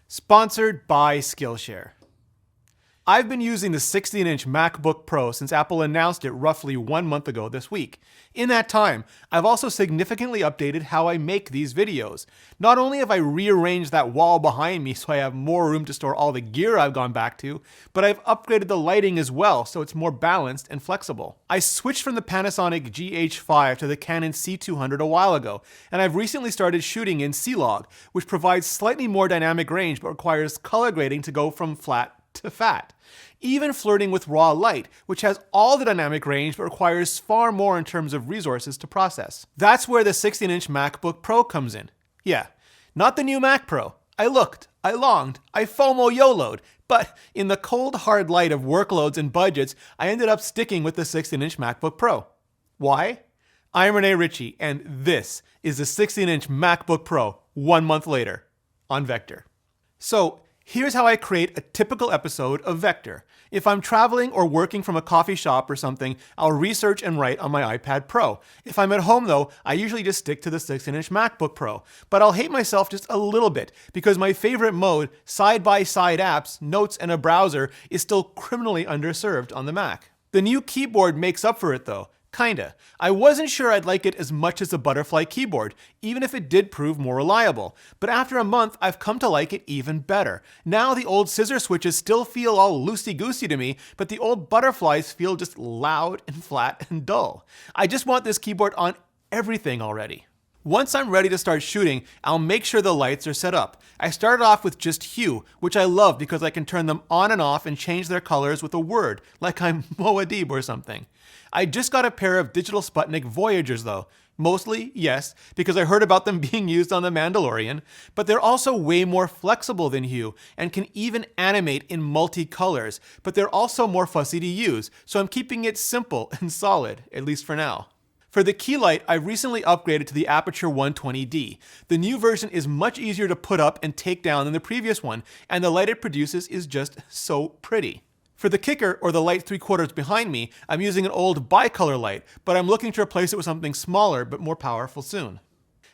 Sponsored by Skillshare. I've been using the 16-inch MacBook Pro since Apple announced it roughly 1 month ago this week. In that time, I've also significantly updated how I make these videos. Not only have I rearranged that wall behind me so I have more room to store all the gear I've gone back to, but I've upgraded the lighting as well so it's more balanced and flexible. I switched from the Panasonic GH-5 to the Canon C200 a while ago, and I've recently started shooting in C-Log, which provides slightly more dynamic range but requires color grading to go from flat to phat. Even flirting with raw light, which has all the dynamic range but requires far more in terms of resources to process. That's where the 16-inch MacBook Pro comes in. Yeah, not the new Mac Pro. I looked, I longed, I FOMO YOLO'd, but in the cold hard light of workloads and budgets, I ended up sticking with the 16-inch MacBook Pro. Why? I'm Rene Ritchie, and this is the 16-inch MacBook Pro 1 month later on Vector. So, here's how I create a typical episode of Vector. If I'm traveling or working from a coffee shop or something, I'll research and write on my iPad Pro. If I'm at home though, I usually just stick to the 16-inch MacBook Pro. But I'll hate myself just a little bit because my favorite mode, side-by-side apps, notes, and a browser, is still criminally underserved on the Mac. The new keyboard makes up for it though. Kinda. I wasn't sure I'd like it as much as the butterfly keyboard, even if it did prove more reliable. But after a month, I've come to like it even better. Now the old scissor switches still feel all loosey-goosey to me, but the old butterflies feel just loud and flat and dull. I just want this keyboard on everything already. Once I'm ready to start shooting, I'll make sure the lights are set up. I started off with just hue, which I love because I can turn them on and off and change their colors with a word, like I'm Moadib or something. I just got a pair of digital Sputnik Voyagers though. Mostly, yes, because I heard about them being used on The Mandalorian, but they're also way more flexible than hue and can even animate in multi-colors, but they're also more fussy to use, so I'm keeping it simple and solid, at least for now. For the key light, I recently upgraded to the Aperture 120D. The new version is much easier to put up and take down than the previous one, and the light it produces is just so pretty. For the kicker, or the light 3/4 behind me, I'm using an old bicolor light, but I'm looking to replace it with something smaller but more powerful soon.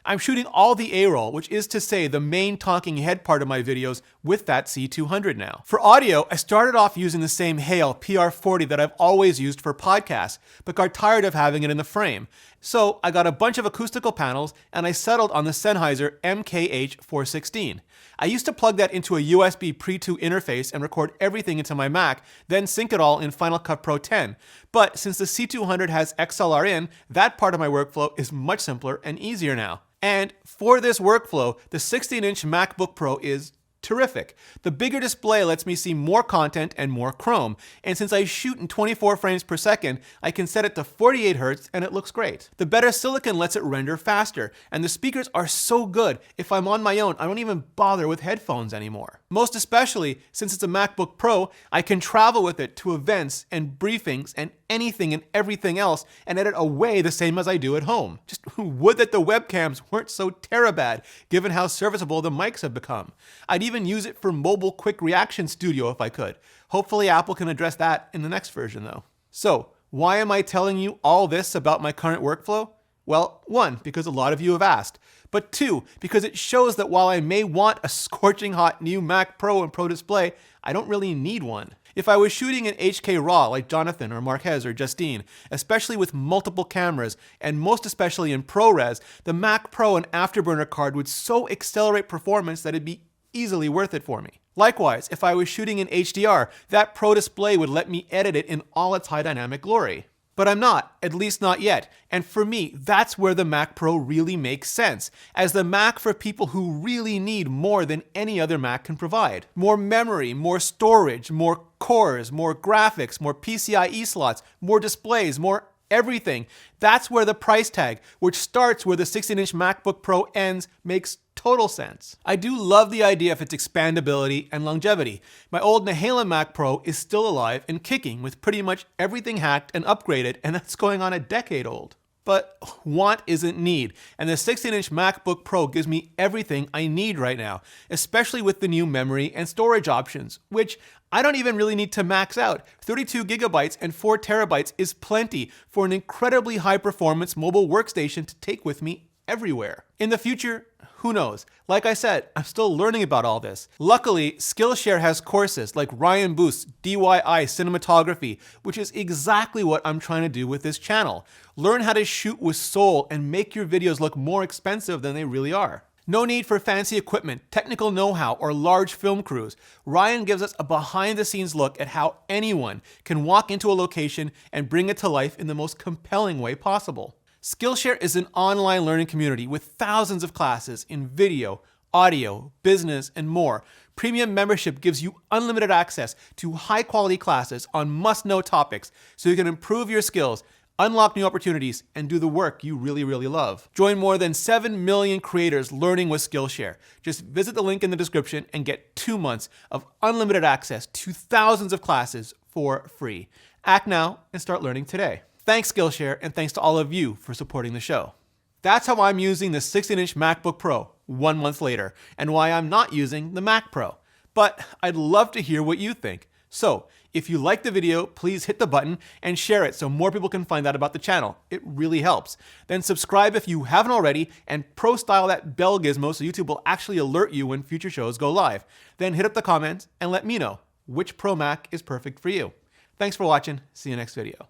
I'm shooting all the A-roll, which is to say the main talking head part of my videos, with that C200 now. For audio, I started off using the same Hale PR40 that I've always used for podcasts, but got tired of having it in the frame. So I got a bunch of acoustical panels, and I settled on the Sennheiser MKH416. I used to plug that into a USB Pre-2 interface and record everything into my Mac, then sync it all in Final Cut Pro 10. But since the C200 has XLR in, that part of my workflow is much simpler and easier now. And for this workflow, the 16-inch MacBook Pro is terrific. The bigger display lets me see more content and more chrome, and since I shoot in 24 frames per second, I can set it to 48 Hz and it looks great. The better silicon lets it render faster, and the speakers are so good, if I'm on my own, I don't even bother with headphones anymore. Most especially, since it's a MacBook Pro, I can travel with it to events and briefings and anything and everything else and edit away the same as I do at home. Just would that the webcams weren't so terabad, given how serviceable the mics have become. I'd even use it for mobile quick reaction studio if I could. Hopefully Apple can address that in the next version though. So, why am I telling you all this about my current workflow? Well, 1, because a lot of you have asked, but 2, because it shows that while I may want a scorching hot new Mac Pro and Pro display, I don't really need one. If I was shooting in HK RAW like Jonathan or Marquez or Justine, especially with multiple cameras, and most especially in ProRes, the Mac Pro and Afterburner card would so accelerate performance that it'd be easily worth it for me. Likewise, if I was shooting in HDR, that Pro display would let me edit it in all its high dynamic glory. But I'm not, at least not yet, and for me, that's where the Mac Pro really makes sense, as the Mac for people who really need more than any other Mac can provide. More memory, more storage, more cores, more graphics, more PCIe slots, more displays, more everything. That's where the price tag, which starts where the 16-inch MacBook Pro ends, makes total sense. I do love the idea of its expandability and longevity. My old Nehalem Mac Pro is still alive and kicking with pretty much everything hacked and upgraded, and that's going on a decade old. But want isn't need, and the 16-inch MacBook Pro gives me everything I need right now, especially with the new memory and storage options, which I don't even really need to max out. 32 gigabytes and 4 terabytes is plenty for an incredibly high-performance mobile workstation to take with me everywhere. In the future, Who knows? Like I said, I'm still learning about all this. Luckily, Skillshare has courses like Ryan Booth's DIY cinematography, which is exactly what I'm trying to do with this channel. Learn how to shoot with soul and make your videos look more expensive than they really are. No need for fancy equipment, technical know-how, or large film crews. Ryan gives us a behind-the-scenes look at how anyone can walk into a location and bring it to life in the most compelling way possible. Skillshare is an online learning community with thousands of classes in video, audio, business, and more. Premium membership gives you unlimited access to high-quality classes on must-know topics so you can improve your skills, unlock new opportunities, and do the work you really, really love. Join more than 7 million creators learning with Skillshare. Just visit the link in the description and get 2 months of unlimited access to thousands of classes for free. Act now and start learning today. Thanks Skillshare, and thanks to all of you for supporting the show. That's how I'm using the 16-inch MacBook Pro 1 month later, and why I'm not using the Mac Pro. But I'd love to hear what you think. So, if you liked the video, please hit the button and share it so more people can find out about the channel. It really helps. Then subscribe if you haven't already, and pro-style that bell gizmo so YouTube will actually alert you when future shows go live. Then hit up the comments and let me know which Pro Mac is perfect for you. Thanks for watching. See you next video.